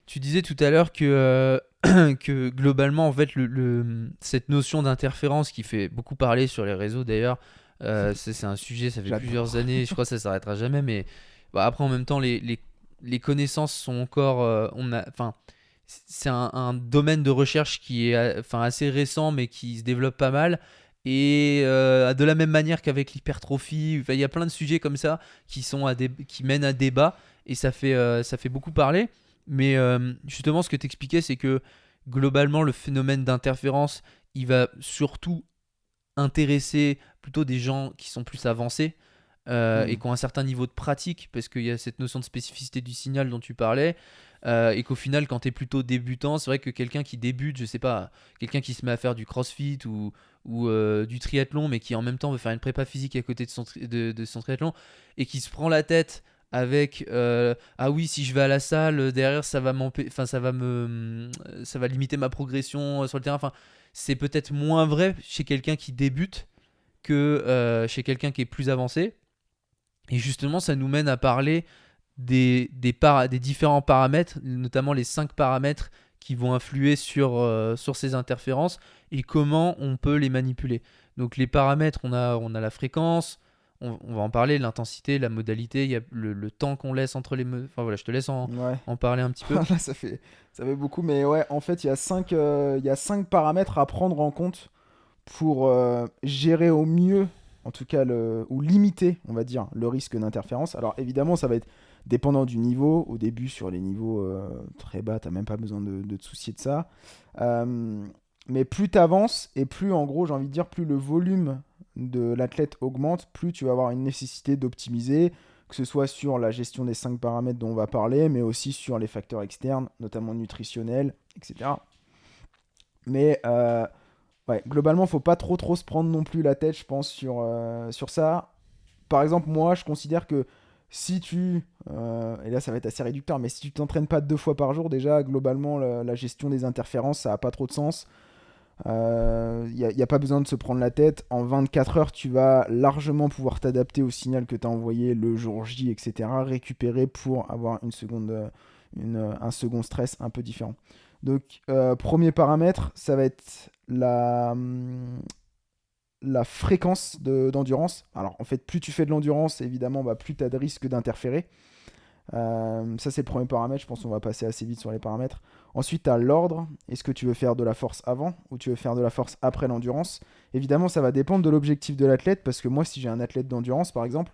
Tu disais tout à l'heure que, que globalement, en fait, cette notion d'interférence qui fait beaucoup parler sur les réseaux d'ailleurs, c'est un sujet, ça fait plusieurs J'adore. années, je crois que ça s'arrêtera jamais, mais bah, après, en même temps, les connaissances sont encore. Enfin, c'est un domaine de recherche qui est enfin, assez récent, mais qui se développe pas mal. Et de la même manière qu'avec l'hypertrophie, enfin, il y a plein de sujets comme ça qui mènent à débat, et ça fait beaucoup parler. Mais justement, ce que tu expliquais, c'est que globalement, le phénomène d'interférence, il va surtout intéresser plutôt des gens qui sont plus avancés et Hmm. qui ont un certain niveau de pratique, parce qu'il y a cette notion de spécificité du signal dont tu parlais, et qu'au final, quand tu es plutôt débutant, c'est vrai que quelqu'un qui débute, je sais pas, quelqu'un qui se met à faire du crossfit ou du triathlon, mais qui en même temps veut faire une prépa physique à côté de son triathlon, et qui se prend la tête avec ah oui, si je vais à la salle derrière enfin ça va limiter ma progression sur le terrain, enfin c'est peut-être moins vrai chez quelqu'un qui débute que chez quelqu'un qui est plus avancé. Et justement, ça nous mène à parler des différents paramètres, notamment les 5 paramètres qui vont influer sur ces interférences et comment on peut les manipuler. Donc les paramètres, on a la fréquence, on va en parler, l'intensité, la modalité, il y a le temps qu'on laisse entre Enfin voilà, je te laisse Ouais. en parler un petit peu. Là, ça fait beaucoup, mais ouais, en fait, il y a cinq paramètres à prendre en compte pour gérer au mieux, en tout cas, ou limiter, on va dire, le risque d'interférence. Alors évidemment, ça va être dépendant du niveau. Au début, sur les niveaux très bas, t'as même pas besoin de te soucier de ça. Euh, mais plus tu avances, et plus, en gros, j'ai envie de dire, plus le volume de l'athlète augmente, plus tu vas avoir une nécessité d'optimiser, que ce soit sur la gestion des 5 paramètres dont on va parler, mais aussi sur les facteurs externes, notamment nutritionnels, etc. Mais ouais, globalement, faut pas trop se prendre non plus la tête, je pense, sur ça. Par exemple, moi, je considère que si et là ça va être assez réducteur, mais si tu t'entraînes pas 2 fois par jour, déjà, globalement, la gestion des interférences, ça a pas trop de sens. Y a pas besoin de se prendre la tête. En 24 heures, tu vas largement pouvoir t'adapter au signal que tu as envoyé le jour J, etc. Récupérer pour avoir un second stress un peu différent. Donc, premier paramètre, ça va être la fréquence d'endurance. Alors, en fait, plus tu fais de l'endurance, évidemment, bah, plus tu as de risques d'interférer. Ça, c'est le premier paramètre. Je pense qu'on va passer assez vite sur les paramètres. Ensuite, tu as l'ordre. Est-ce que tu veux faire de la force avant ou tu veux faire de la force après l'endurance? Évidemment, ça va dépendre de l'objectif de l'athlète. Parce que moi, si j'ai un athlète d'endurance, par exemple,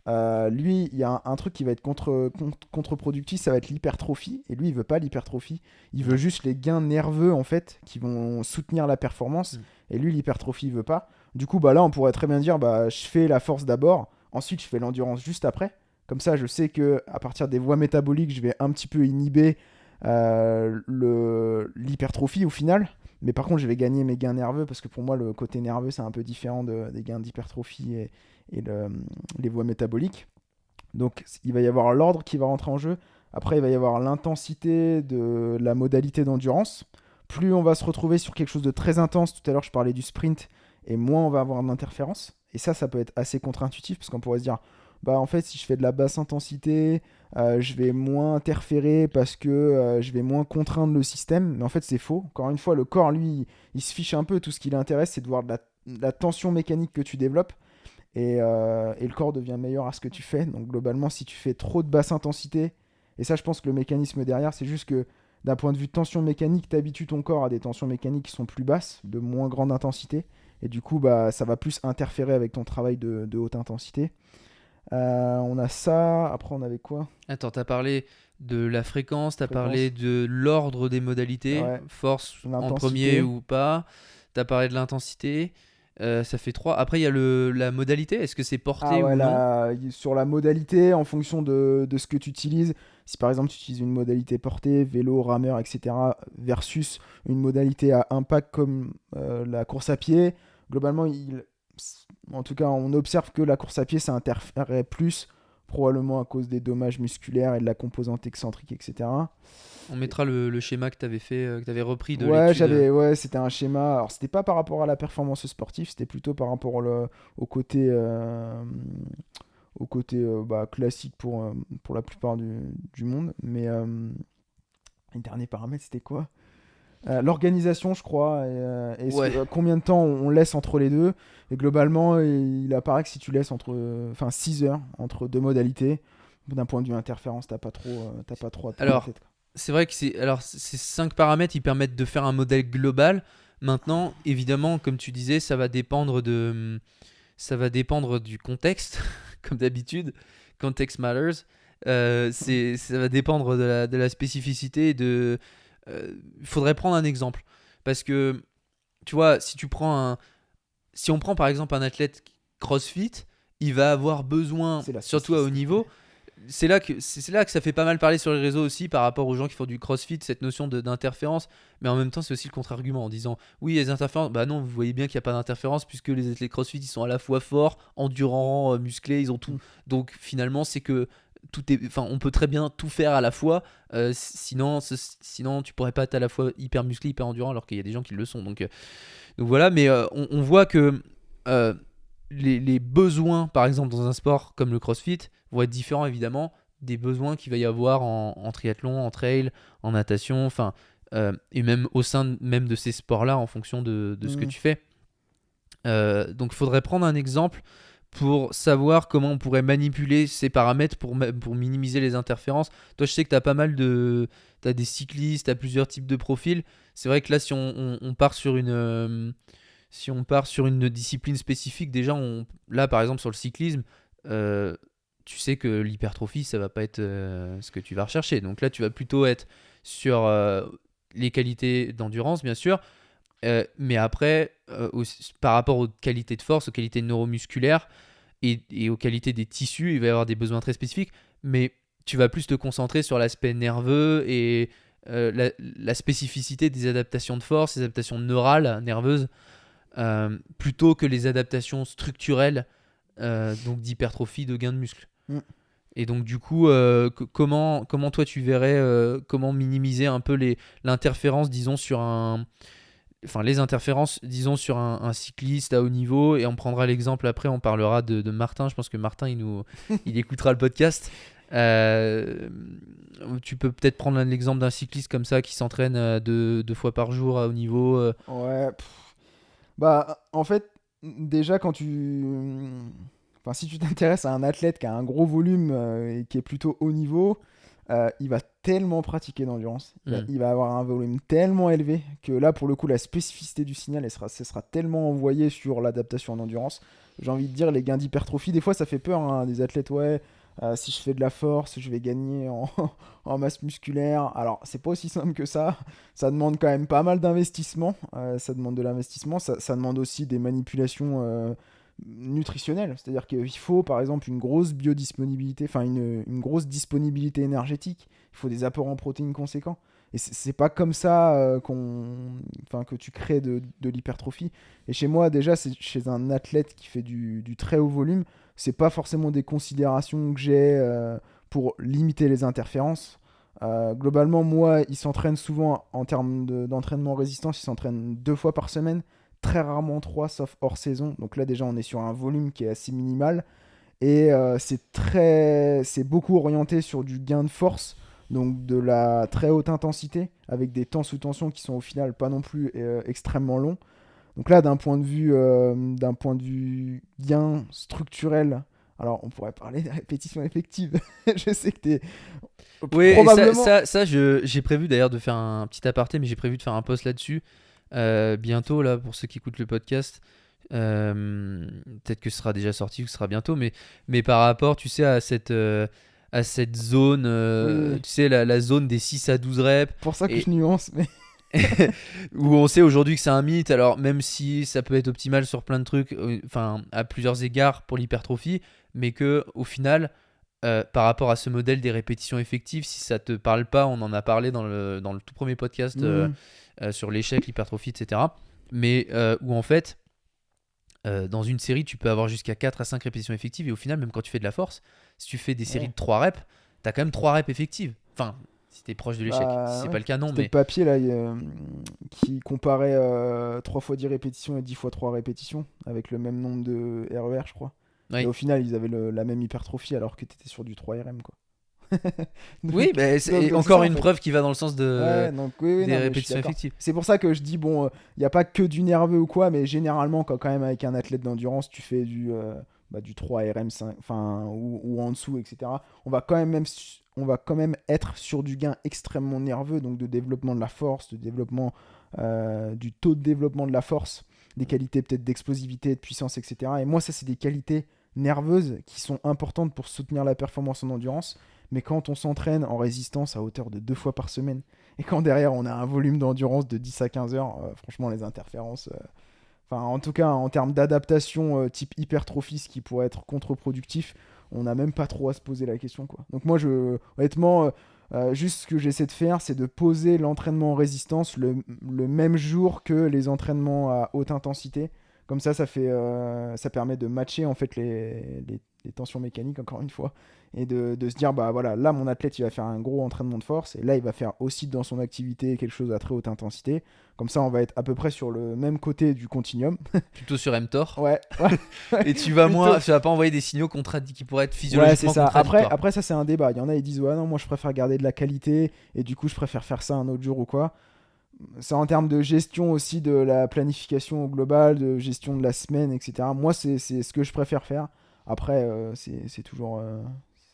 lui, il y a un truc qui va être contre-productif, ça va être l'hypertrophie. Et lui, il veut pas l'hypertrophie. Il veut Ouais. juste les gains nerveux, en fait, qui vont soutenir la performance. Mm. Et lui, l'hypertrophie, il veut pas. Du coup, bah là, on pourrait très bien dire, bah, je fais la force d'abord, ensuite je fais l'endurance juste après. Comme ça, je sais que à partir des voies métaboliques, je vais un petit peu inhiber l'hypertrophie au final. Mais par contre, je vais gagner mes gains nerveux parce que pour moi, le côté nerveux, c'est un peu différent des gains d'hypertrophie et les voies métaboliques. Donc, il va y avoir l'ordre qui va rentrer en jeu. Après, il va y avoir l'intensité de la modalité d'endurance. Plus on va se retrouver sur quelque chose de très intense, tout à l'heure je parlais du sprint, et moins on va avoir d'interférence. Et ça peut être assez contre-intuitif parce qu'on pourrait se dire, bah en fait, si je fais de la basse intensité, je vais moins interférer parce que je vais moins contraindre le système. Mais en fait, c'est faux. Encore une fois, le corps, lui, il se fiche un peu. Tout ce qui l'intéresse, c'est de voir de la tension mécanique que tu développes. Et le corps devient meilleur à ce que tu fais. Donc globalement, si tu fais trop de basse intensité, et ça je pense que le mécanisme derrière, c'est juste que d'un point de vue de tension mécanique, tu habitues ton corps à des tensions mécaniques qui sont plus basses, de moins grande intensité. Et du coup, bah, ça va plus interférer avec ton travail de haute intensité. On a ça, après on avait quoi? Attends, t'as parlé de la fréquence, t'as parlé Fréquence. de l'ordre des modalités, Ouais. force en premier L'intensité. ou pas, t'as parlé de l'intensité, ça fait 3. Après, il y a la modalité, est-ce que c'est Ah porté ouais, ou non? sur la modalité, en fonction de ce que tu utilises, si par exemple tu utilises une modalité portée, vélo, rameur, etc., versus une modalité à impact comme la course à pied, globalement, en tout cas, on observe que la course à pied, ça interférait plus, probablement à cause des dommages musculaires et de la composante excentrique, etc. On mettra le schéma que t'avais fait, que t'avais repris de Ouais, l'étude. ouais, c'était un schéma. Alors, c'était pas par rapport à la performance sportive, c'était plutôt par rapport au côté, bah, classique pour la plupart du monde. Mais Le dernier paramètre, c'était quoi? L'organisation, je crois, et Ouais. combien de temps on laisse entre les deux. Et globalement, il apparaît que si tu laisses 6 heures entre deux modalités, d'un point de vue interférence, t'as pas trop à te prendre la Alors, tête, quoi. c'est vrai que ces 5 paramètres, ils permettent de faire un modèle global. Maintenant, évidemment, comme tu disais, ça va dépendre du contexte, comme d'habitude. Context matters. Ça va dépendre de la spécificité. Il faudrait prendre un exemple. Parce que, tu vois, si on prend par exemple un athlète CrossFit, il va avoir besoin, C'est la surtout à haut spécificité. niveau, c'est là que ça fait pas mal parler sur les réseaux aussi par rapport aux gens qui font du CrossFit, cette notion d'interférence. Mais en même temps, c'est aussi le contre-argument en disant oui, les interférences. Bah non, vous voyez bien qu'il n'y a pas d'interférence puisque les athlètes CrossFit ils sont à la fois forts, endurants, musclés, ils ont tout. Mm. Donc finalement, c'est que enfin, on peut très bien tout faire à la fois. Sinon, tu pourrais pas être à la fois hyper musclé, hyper endurant alors qu'il y a des gens qui le sont. Donc voilà, mais on voit que euh, les besoins, par exemple, dans un sport comme le CrossFit, vont être différents évidemment des besoins qu'il va y avoir en triathlon, en trail, en natation, enfin, et même au sein même de ces sports-là en fonction de ce que Mm. tu fais. Donc il faudrait prendre un exemple pour savoir comment on pourrait manipuler ces paramètres pour minimiser les interférences. Toi, je sais que tu as pas mal de... Tu as des cyclistes, tu as plusieurs types de profils. C'est vrai que là, si on part sur si on part sur une discipline spécifique, déjà, là, par exemple, sur le cyclisme, euh, tu sais que l'hypertrophie, ça va pas être ce que tu vas rechercher. Donc là, tu vas plutôt être sur les qualités d'endurance, bien sûr, mais après, par rapport aux qualités de force, aux qualités neuromusculaires et aux qualités des tissus, il va y avoir des besoins très spécifiques, mais tu vas plus te concentrer sur l'aspect nerveux et la spécificité des adaptations de force, des adaptations neurales, nerveuses, plutôt que les adaptations structurelles, donc d'hypertrophie, de gain de muscle. Mm. Et donc du coup, comment toi tu verrais comment minimiser un peu l'interférence, disons, les interférences, disons, sur un cycliste à haut niveau, et on prendra l'exemple après, on parlera de Martin, je pense que Martin, il écoutera le podcast. Euh, Tu peux peut-être prendre l'exemple d'un cycliste comme ça qui s'entraîne 2 fois par jour à haut niveau. Ouais. Bah, en fait, déjà, si tu t'intéresses à un athlète qui a un gros volume et qui est plutôt haut niveau, il va tellement pratiquer d'endurance. Hmm. Il va avoir un volume tellement élevé que là, pour le coup, la spécificité du signal, ce sera tellement envoyé sur l'adaptation en endurance. J'ai envie de dire, les gains d'hypertrophie, des fois, ça fait peur, hein, des athlètes, ouais. Si je fais de la force, je vais gagner en masse musculaire. Alors, c'est pas aussi simple que ça. Ça demande quand même pas mal d'investissement. Ça demande de l'investissement. Ça demande aussi des manipulations nutritionnelles. C'est-à-dire qu'il faut, par exemple, une grosse biodisponibilité, enfin une grosse disponibilité énergétique. Il faut des apports en protéines conséquents. Et c'est pas comme ça que tu crées de l'hypertrophie. Et chez moi, déjà, c'est chez un athlète qui fait du très haut volume, c'est pas forcément des considérations que j'ai pour limiter les interférences. Globalement, moi, il s'entraîne souvent en termes d'entraînement résistance, il s'entraîne 2 fois par semaine, très rarement trois, sauf hors saison. Donc là, déjà, on est sur un volume qui est assez minimal. Et c'est beaucoup orienté sur du gain de force, donc de la très haute intensité, avec des temps sous tension qui sont au final pas non plus extrêmement longs. Donc là, d'un point de vue gain structurel, alors on pourrait parler des répétitions effectives. Je sais que t'es Oui, et probablement. j'ai prévu d'ailleurs de faire un petit aparté, mais j'ai prévu de faire un post là-dessus bientôt, là, pour ceux qui écoutent le podcast. Peut-être que ce sera déjà sorti ou que ce sera bientôt, mais par rapport, tu sais, à cette zone, Oui, oui, oui. tu sais, la zone des 6 à 12 reps, Pour ça que je et nuance, mais. où on sait aujourd'hui que c'est un mythe, alors même si ça peut être optimal sur plein de trucs, enfin, à plusieurs égards pour l'hypertrophie, mais que au final, par rapport à ce modèle des répétitions effectives, si ça te parle pas, on en a parlé dans le tout premier podcast Hmm. sur l'échec, l'hypertrophie, etc. Mais où en fait, dans une série, tu peux avoir jusqu'à 4 à 5 répétitions effectives, et au final, même quand tu fais de la force, si tu fais des séries Ouais. de 3 reps, tu as quand même 3 reps effectives. Enfin, si t'es proche de l'échec. Si Bah c'est ouais. pas le cas, non, C'était le mais... papier là qui comparait 3 fois 10 répétitions et 10 fois 3 répétitions avec le même nombre de RER, je crois. Et Oui. au final, ils avaient la même hypertrophie alors que tu étais sur du 3 RM, quoi. Oui, Donc, c'est c'est encore ça, en une fait. preuve qui va dans le sens Ouais, donc oui, des non, mais je suis répétitions d'accord. effectives. C'est pour ça que je dis, bon, il n'y a pas que du nerveux ou quoi, mais généralement, quand même, avec un athlète d'endurance, tu fais du 3 RM5, enfin, ou en dessous, etc. On va quand même être sur du gain extrêmement nerveux, donc de développement de la force, de développement du taux de développement de la force, des qualités peut-être d'explosivité, de puissance, etc. Et moi, ça, c'est des qualités nerveuses qui sont importantes pour soutenir la performance en endurance. Mais quand on s'entraîne en résistance à hauteur de 2 fois par semaine, et quand derrière on a un volume d'endurance de 10 à 15 heures, franchement, les interférences. Enfin, en tout cas, en termes d'adaptation type hypertrophie, ce qui pourrait être contre-productif, on n'a même pas trop à se poser la question, quoi. Donc, moi, honnêtement, juste ce que j'essaie de faire, c'est de poser l'entraînement en résistance le même jour que les entraînements à haute intensité. Comme ça permet de matcher en fait les tensions mécaniques, encore une fois, et de se dire, bah voilà, là mon athlète il va faire un gros entraînement de force, et là il va faire aussi dans son activité quelque chose à très haute intensité. Comme ça on va être à peu près sur le même côté du continuum. Plutôt sur mTOR. Ouais, ouais. Et tu vas Plutôt. tu vas pas envoyer des signaux qui pourraient être Ouais, c'est physiologiquement ça. contradictoires. Après, ça, c'est un débat. Il y en a, ils disent, ouais, non, moi, je préfère garder de la qualité et du coup, je préfère faire ça un autre jour ou quoi. C'est en termes de gestion aussi de la planification globale, de gestion de la semaine, etc. Moi, c'est ce que je préfère faire. Après, c'est toujours, c'est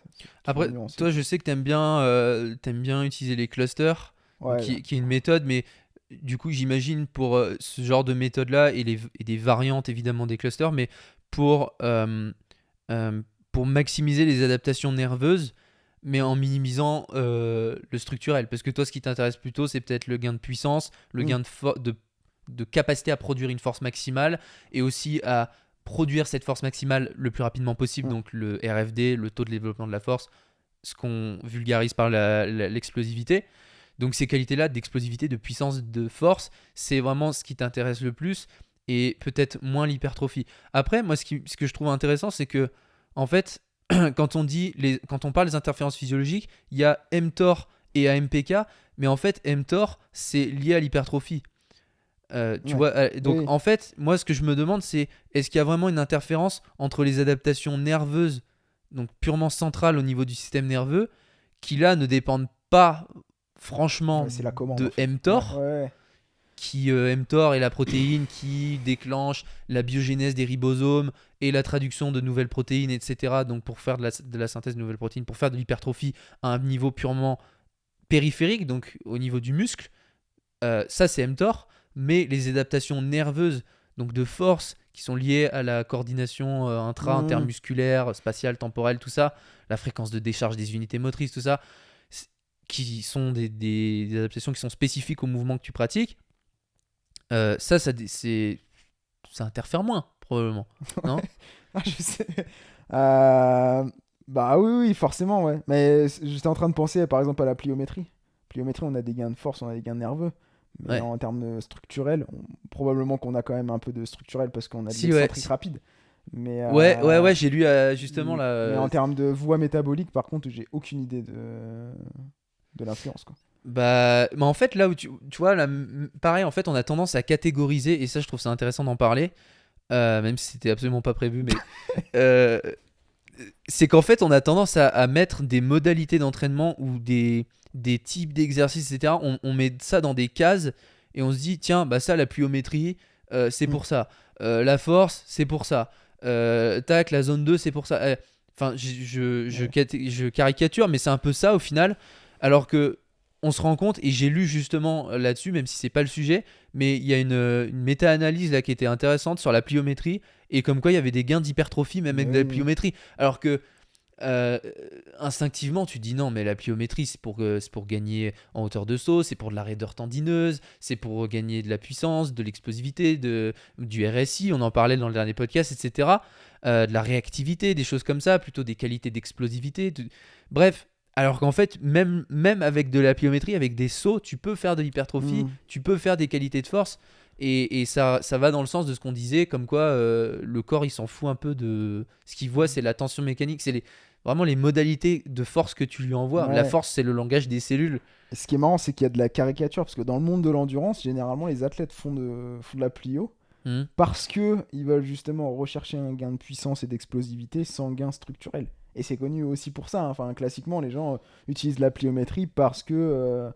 toujours Après, nuancé, toi, quoi. je sais que t'aimes bien utiliser les clusters, donc Ouais, qui est une méthode, mais du coup, j'imagine pour ce genre de méthode-là et des variantes évidemment des clusters, mais pour, euh, pour maximiser les adaptations nerveuses, mais en minimisant le structurel. Parce que toi, ce qui t'intéresse plutôt, c'est peut-être le gain de puissance, le Mm. gain de capacité à produire une force maximale, et aussi à produire cette force maximale le plus rapidement possible, Mm. donc le RFD, le taux de développement de la force, ce qu'on vulgarise par l'explosivité. Donc ces qualités-là d'explosivité, de puissance, de force, c'est vraiment ce qui t'intéresse le plus et peut-être moins l'hypertrophie. Après, moi, ce que je trouve intéressant, c'est que, en fait, quand on parle des interférences physiologiques, il y a mTOR et AMPK, mais en fait, mTOR, c'est lié à l'hypertrophie. Tu Ouais. vois, donc Oui. en fait, moi, ce que je me demande, c'est est-ce qu'il y a vraiment une interférence entre les adaptations nerveuses, donc purement centrales au niveau du système nerveux, qui là ne dépendent pas Ouais, franchement c'est la commande, en de fait. Ouais, mTOR, ouais. qui mTOR est la protéine qui déclenche la biogénèse des ribosomes et la traduction de nouvelles protéines, etc. Donc pour faire de la synthèse de nouvelles protéines, pour faire de l'hypertrophie à un niveau purement périphérique, donc au niveau du muscle, ça c'est mTOR, mais les adaptations nerveuses, donc de force, qui sont liées à la coordination Mm. intermusculaire, spatiale, temporelle, tout ça, la fréquence de décharge des unités motrices, tout ça, qui sont des adaptations qui sont spécifiques au mouvement que tu pratiques, ça interfère moins, probablement, non? Ah, je sais. Euh, Bah oui, oui, forcément, ouais. Mais j'étais en train de penser, par exemple, à la pliométrie. Pliométrie, on a des gains de force, on a des gains nerveux. Mais Ouais. en termes de structurel, probablement qu'on a quand même un peu de structurel parce qu'on a de Si, ouais. l'excentrique rapide. Mais, Ouais, j'ai lu justement là. mais en termes de voie métabolique, par contre, j'ai aucune idée de l'influence, quoi. Mais en fait, là où tu vois, là, pareil, en fait, on a tendance à catégoriser, et ça, je trouve ça intéressant d'en parler, même si c'était absolument pas prévu, mais euh, c'est qu'en fait, on a tendance à mettre des modalités d'entraînement ou des types d'exercices, etc. On met ça dans des cases et on se dit, tiens, bah ça, la pliométrie, c'est Mm. pour ça. La force, c'est pour ça. Tac, la zone 2, c'est pour ça. Enfin, Ouais. je caricature, mais c'est un peu ça au final. Alors que on se rend compte, et j'ai lu justement là-dessus, même si c'est pas le sujet, mais il y a une méta-analyse là qui était intéressante sur la pliométrie, et comme quoi il y avait des gains d'hypertrophie même avec de la Oui. pliométrie. Alors que euh, instinctivement, tu dis non, mais la pliométrie, c'est pour gagner en hauteur de saut, c'est pour de la raideur tendineuse, c'est pour gagner de la puissance, de l'explosivité, du RSI, on en parlait dans le dernier podcast, etc. De la réactivité, des choses comme ça, plutôt des qualités d'explosivité. Bref, alors qu'en fait, même avec de la pliométrie, avec des sauts, tu peux faire de l'hypertrophie, Mm. tu peux faire des qualités de force. Et ça va dans le sens de ce qu'on disait, comme quoi le corps il s'en fout un peu de. Ce qu'il voit, c'est la tension mécanique, vraiment les modalités de force que tu lui envoies. La Ouais. force, c'est le langage des cellules. Et ce qui est marrant, c'est qu'il y a de la caricature, parce que dans le monde de l'endurance, généralement, les athlètes font de la plio Hmm. parce que ils veulent justement rechercher un gain de puissance et d'explosivité sans gain structurel. Et c'est connu aussi pour ça, hein. Enfin, classiquement, les gens utilisent la pliométrie parce que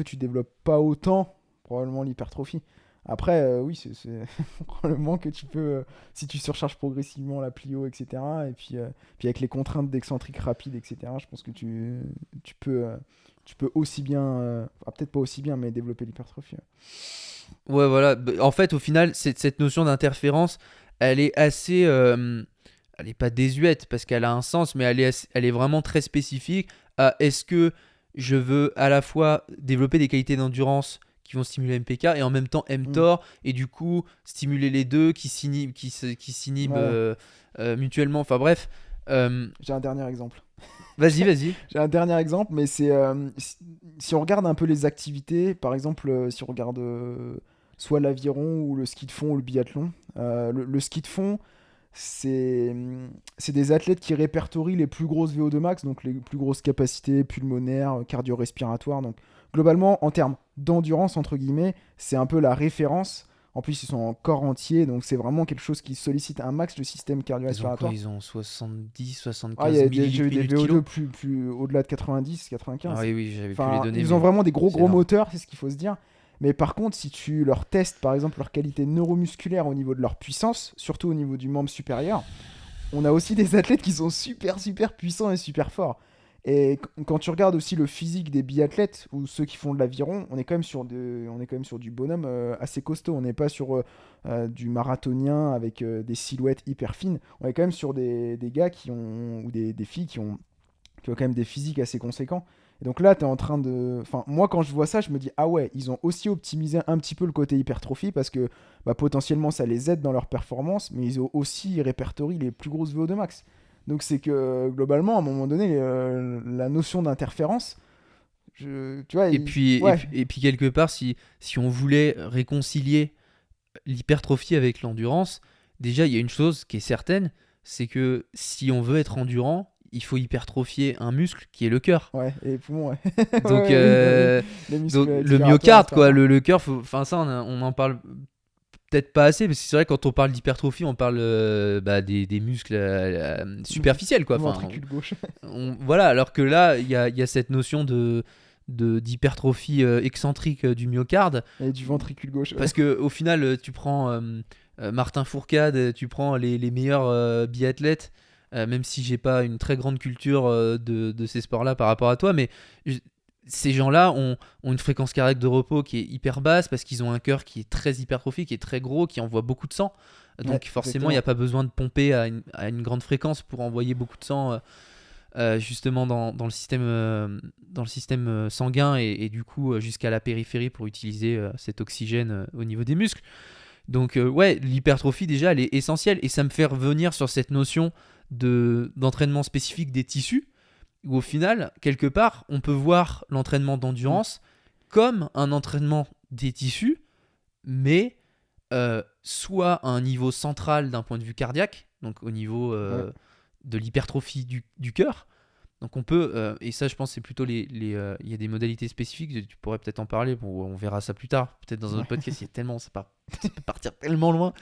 tu développes pas autant, probablement, l'hypertrophie. Après, oui, c'est probablement que tu peux, si tu surcharges progressivement la plio, etc., puis avec les contraintes d'excentrique rapide, etc., je pense que tu peux aussi bien, peut-être pas aussi bien, mais développer l'hypertrophie. Ouais. Ouais, voilà. En fait, au final, cette notion d'interférence, elle est assez. Elle est pas désuète parce qu'elle a un sens, mais elle est vraiment très spécifique à est-ce que je veux à la fois développer des qualités d'endurance qui vont stimuler MPK et en même temps Mm. mTOR et du coup stimuler les deux qui s'inhibent Ouais. mutuellement. Enfin bref. Euh, J'ai un dernier exemple. Vas-y, vas-y. J'ai un dernier exemple, mais c'est si on regarde un peu les activités, par exemple, si on regarde soit l'aviron ou le ski de fond ou le biathlon, le ski de fond, c'est c'est des athlètes qui répertorient les plus grosses VO2 max, donc les plus grosses capacités pulmonaires, cardio-respiratoires. Donc globalement, en termes d'endurance, entre guillemets, c'est un peu la référence. En plus, ils sont en corps entier, donc c'est vraiment quelque chose qui sollicite un max le système Ils ont quoi? cardio-respiratoire. Ils ont 70, Ah, il 75 j'ai millilitres eu des minute kilo. VO2 plus au-delà de 90, Ah 95. oui, oui, j'avais plus les Enfin, données, ils ont mais vraiment des c'est gros énorme. moteurs, c'est ce qu'il faut se dire. Mais par contre, si tu leur testes, par exemple, leur qualité neuromusculaire au niveau de leur puissance, surtout au niveau du membre supérieur, on a aussi des athlètes qui sont super puissants et super forts. Et quand tu regardes aussi le physique des biathlètes ou ceux qui font de l'aviron, on est quand même sur du bonhomme assez costaud. On n'est pas sur du marathonien avec des silhouettes hyper fines. On est quand même sur des gars qui ont, ou des filles qui ont quand même des physiques assez conséquents. Et donc là, tu es en train de. Enfin, moi, quand je vois ça, je me dis, ah ouais, ils ont aussi optimisé un petit peu le côté hypertrophie parce que potentiellement, ça les aide dans leur performance, mais ils ont aussi répertorié les plus grosses VO2 max. Donc c'est que globalement, à un moment donné, la notion d'interférence, tu vois, ouais, Et puis quelque part, si on voulait réconcilier l'hypertrophie avec l'endurance, déjà, il y a une chose qui est certaine, c'est que si on veut être endurant, il faut hypertrophier un muscle qui est le cœur. ouais, et les poumons, ouais. Donc, Ouais, oui, bah oui, les donc muscles le expiratoires, myocarde, quoi, respiratoires. le cœur, enfin ça, on en parle peut-être pas assez, parce que c'est vrai quand on parle d'hypertrophie, on parle des muscles superficiels, quoi. Enfin, Ventricule gauche. voilà, alors que là, il y a cette notion d'hypertrophie excentrique du myocarde, Et du ventricule gauche, ouais. parce que au final, tu prends Martin Fourcade, tu prends les meilleurs biathlètes, même si j'ai pas une très grande culture de ces sports-là par rapport à toi, mais ces gens-là ont une fréquence cardiaque de repos qui est hyper basse parce qu'ils ont un cœur qui est très hypertrophique, qui est très gros, qui envoie beaucoup de sang. Ouais, Donc forcément, il n'y a exactement. pas besoin de pomper à une grande fréquence pour envoyer beaucoup de sang justement dans le système sanguin et du coup jusqu'à la périphérie pour utiliser cet oxygène au niveau des muscles. Donc ouais, l'hypertrophie déjà elle est essentielle et ça me fait revenir sur cette notion d'entraînement spécifique des tissus où au final, quelque part, on peut voir l'entraînement Mm. d'endurance comme un entraînement des tissus, mais soit à un niveau central d'un point de vue cardiaque, donc au niveau Ouais. de l'hypertrophie du cœur. Donc on peut, et ça je pense c'est plutôt il y a des modalités spécifiques, tu pourrais peut-être en parler, bon, on verra ça plus tard, peut-être dans un Ouais. autre podcast, il y a tellement, ça peut partir tellement loin,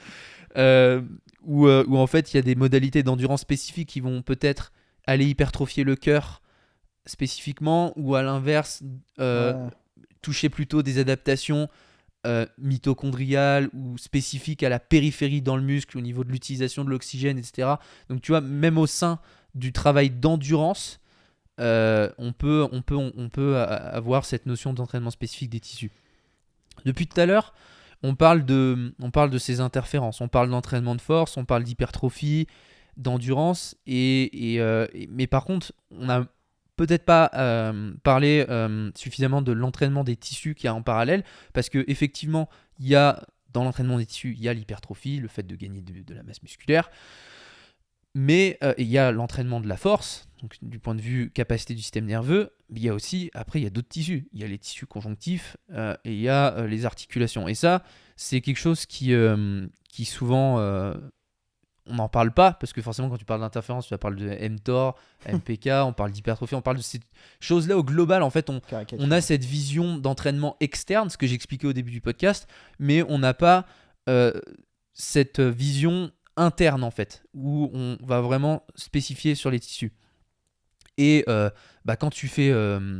où en fait il y a des modalités d'endurance spécifiques qui vont peut-être aller hypertrophier le cœur spécifiquement, ou à l'inverse, Ouais. toucher plutôt des adaptations mitochondriales ou spécifiques à la périphérie dans le muscle au niveau de l'utilisation de l'oxygène, etc. Donc tu vois, même au sein du travail d'endurance, on peut avoir cette notion d'entraînement spécifique des tissus. Depuis tout à l'heure, on parle de ces interférences. On parle d'entraînement de force, on parle d'hypertrophie, d'endurance. Mais par contre, on n'a peut-être pas parlé suffisamment de l'entraînement des tissus qui est en parallèle. Parce qu'effectivement, dans l'entraînement des tissus, il y a l'hypertrophie, le fait de gagner de la masse musculaire. Mais il y a l'entraînement de la force, donc du point de vue capacité du système nerveux. Il y a aussi, après, il y a d'autres tissus. Il y a les tissus conjonctifs et il y a les articulations. Et ça, c'est quelque chose qui souvent, on n'en parle pas, parce que forcément, quand tu parles d'interférence, tu vas parler de mTOR, MPK, on parle d'hypertrophie, on parle de ces choses-là au global. En fait, on a Caricature. cette vision d'entraînement externe, ce que j'expliquais au début du podcast, mais on n'a pas euh, cette vision interne en fait, où on va vraiment spécifier sur les tissus. Et quand tu fais,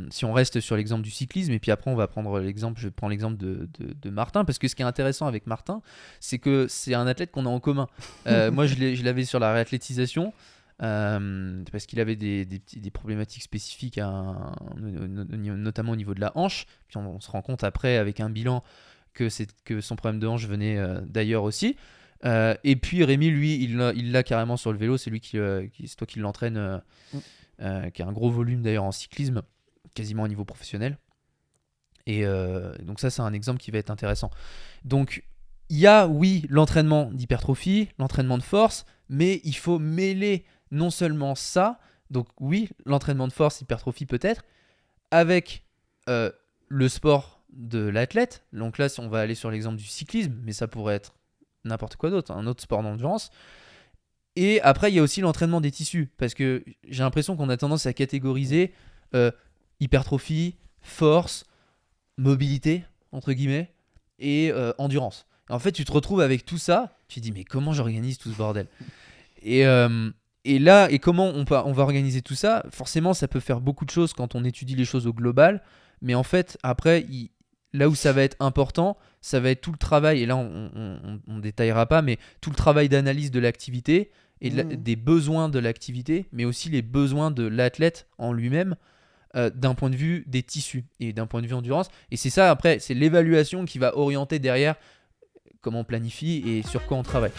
si on reste sur l'exemple du cyclisme, et puis après on va prendre l'exemple, je prends l'exemple de Martin, parce que ce qui est intéressant avec Martin, c'est que c'est un athlète qu'on a en commun. Moi je l'avais sur la réathlétisation, parce qu'il avait des problématiques spécifiques, notamment au niveau de la hanche. Puis on se rend compte après avec un bilan que son problème de hanche venait d'ailleurs aussi. Et puis Rémi, lui, il l'a carrément sur le vélo, c'est toi qui l'entraîne. Qui a un gros volume d'ailleurs en cyclisme, quasiment au niveau professionnel. Et donc ça, c'est un exemple qui va être intéressant. Donc il y a, oui, l'entraînement d'hypertrophie, l'entraînement de force, mais il faut mêler non seulement ça, donc oui, l'entraînement de force, hypertrophie peut-être, avec le sport de l'athlète. Donc là, si on va aller sur l'exemple du cyclisme, mais ça pourrait être n'importe quoi d'autre, un autre sport d'endurance. Et après, il y a aussi l'entraînement des tissus, parce que j'ai l'impression qu'on a tendance à catégoriser hypertrophie, force, mobilité, entre guillemets, et endurance. Et en fait, tu te retrouves avec tout ça, tu te dis, mais comment j'organise tout ce bordel ? Et là, et comment on va organiser tout ça ? Forcément, ça peut faire beaucoup de choses quand on étudie les choses au global, mais en fait, après, là où ça va être important, ça va être tout le travail, et là on détaillera pas, mais tout le travail d'analyse de l'activité et des besoins de l'activité, mais aussi les besoins de l'athlète en lui-même, d'un point de vue des tissus et d'un point de vue endurance. Et c'est ça, après, c'est l'évaluation qui va orienter derrière comment on planifie et sur quoi on travaille.